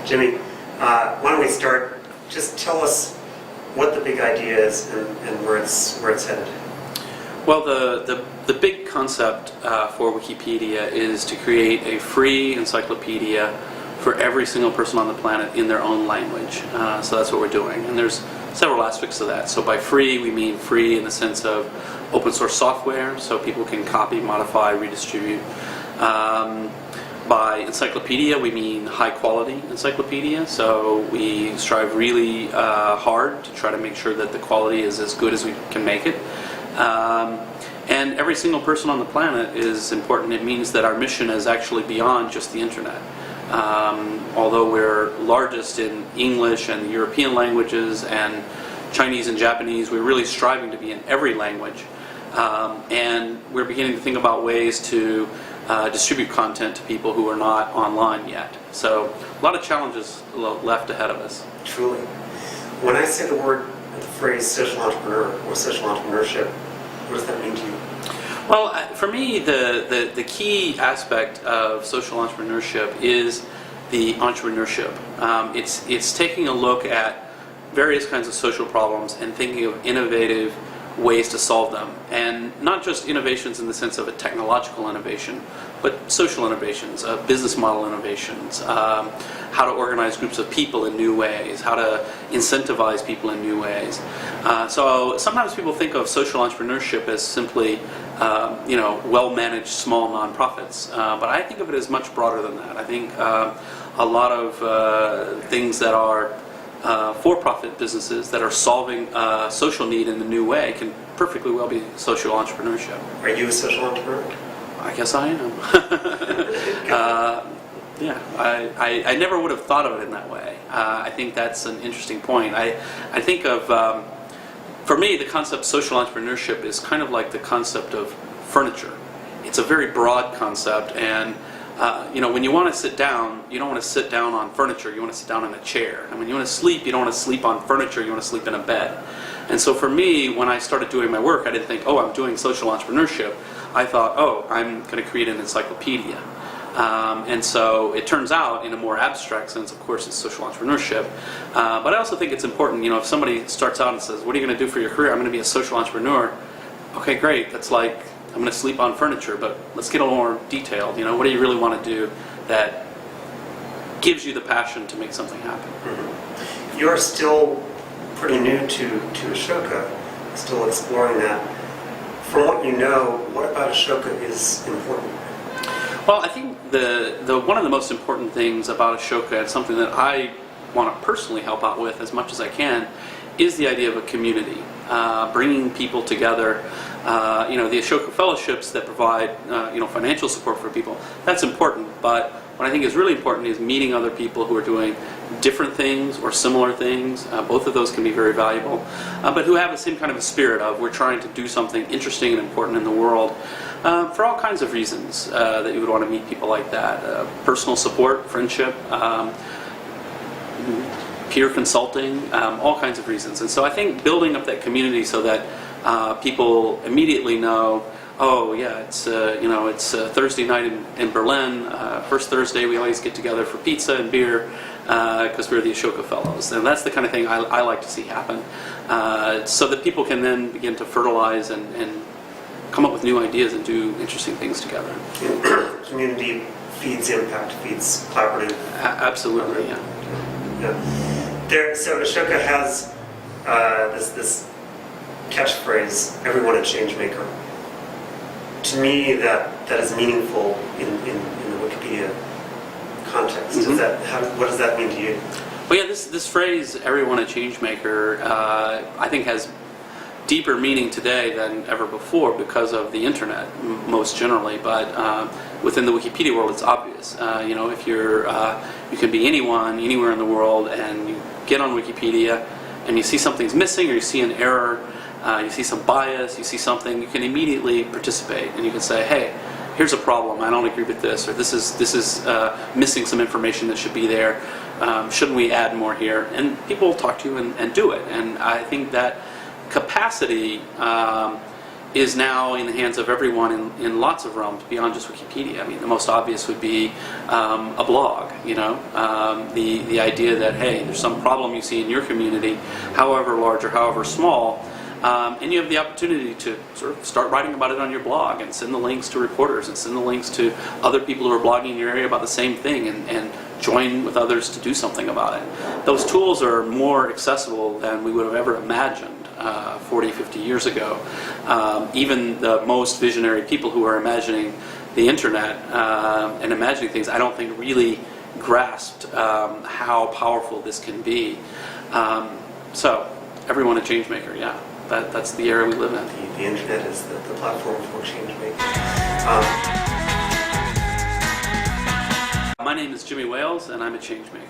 Jimmy, why don't we start? Just tell us what the big idea is and where it's headed. Well, the big concept for Wikipedia is to create a free encyclopedia for every single person on the planet in their own language. So that's what we're doing. And there's several aspects to that. So by free, we mean free in the sense of open source software, so people can copy, modify, redistribute. By encyclopedia, we mean high quality encyclopedia. So we strive really hard to try to make sure that the quality is as good as we can make it. And every single person on the planet is important. It means that our mission is actually beyond just the internet. Although we're largest in English and European languages and Chinese and Japanese, we're really striving to be in every language. And we're beginning to think about ways to distribute content to people who are not online yet. So a lot of challenges left ahead of us. Truly. When I say the phrase social entrepreneur or social entrepreneurship, what does that mean to you? Well, for me, the key aspect of social entrepreneurship is the entrepreneurship. It's taking a look at various kinds of social problems and thinking of innovative ways to solve them. And not just innovations in the sense of a technological innovation, but social innovations, business model innovations, how to organize groups of people in new ways, how to incentivize people in new ways. So sometimes people think of social entrepreneurship as simply well-managed small nonprofits, but I think of it as much broader than that. I think a lot of things that are for-profit businesses that are solving a social need in a new way can perfectly well be social entrepreneurship. Are you a social entrepreneur? I guess I am. Yeah, I never would have thought of it in that way. I think that's an interesting point. I think of, for me, the concept of social entrepreneurship is kind of like the concept of furniture. It's a very broad concept, and when you want to sit down, you don't want to sit down on furniture, you want to sit down in a chair. And when you want to sleep, you don't want to sleep on furniture, you want to sleep in a bed. And so for me, when I started doing my work, I didn't think, oh, I'm doing social entrepreneurship. I thought, oh, I'm going to create an encyclopedia. And so it turns out, in a more abstract sense, of course, it's social entrepreneurship. But I also think it's important, if somebody starts out and says, what are you going to do for your career? I'm going to be a social entrepreneur. Okay, great. That's like, I'm going to sleep on furniture, but let's get a little more detailed. What do you really want to do that gives you the passion to make something happen? Mm-hmm. You're still pretty new to Ashoka, still exploring that. From what you know, what about Ashoka is important? Well, I think the one of the most important things about Ashoka, and something that I want to personally help out with as much as I can, is the idea of a community, bringing people together. The Ashoka fellowships that provide financial support for people, that's important, but what I think is really important is meeting other people who are doing different things or similar things. Both of those can be very valuable, but who have the same kind of a spirit of, we're trying to do something interesting and important in the world, for all kinds of reasons that you would want to meet people like that. Personal support, friendship, peer consulting, all kinds of reasons. And so I think building up that community so that people immediately know, oh yeah, it's Thursday night in Berlin. First Thursday we always get together for pizza and beer because we're the Ashoka Fellows, and that's the kind of thing I like to see happen, so that people can then begin to fertilize and come up with new ideas and do interesting things together. Community feeds impact, feeds collaborative. Absolutely, yeah. So Ashoka has this catchphrase, everyone a change maker. To me, that is meaningful in the Wikipedia context. Mm-hmm. What does that mean to you? Well, yeah, this phrase, everyone a change maker, I think has deeper meaning today than ever before because of the internet, most generally. But within the Wikipedia world, it's obvious. If you can be anyone, anywhere in the world, and you get on Wikipedia, and you see something's missing, or you see an error, you see some bias, you see something, you can immediately participate, and you can say, hey, here's a problem, I don't agree with this, or this is missing some information that should be there, shouldn't we add more here? And people will talk to you and do it. And I think that capacity is now in the hands of everyone in lots of realms beyond just Wikipedia. I mean, the most obvious would be a blog, the idea that, hey, there's some problem you see in your community, however large or however small, and you have the opportunity to sort of start writing about it on your blog and send the links to reporters and send the links to other people who are blogging in your area about the same thing and join with others to do something about it. Those tools are more accessible than we would have ever imagined 40, 50 years ago. Even the most visionary people who are imagining the internet and imagining things, I don't think really grasped how powerful this can be. So, everyone a change maker, yeah. That's the era we live in. The internet is the platform for change making. My name is Jimmy Wales, and I'm a change maker.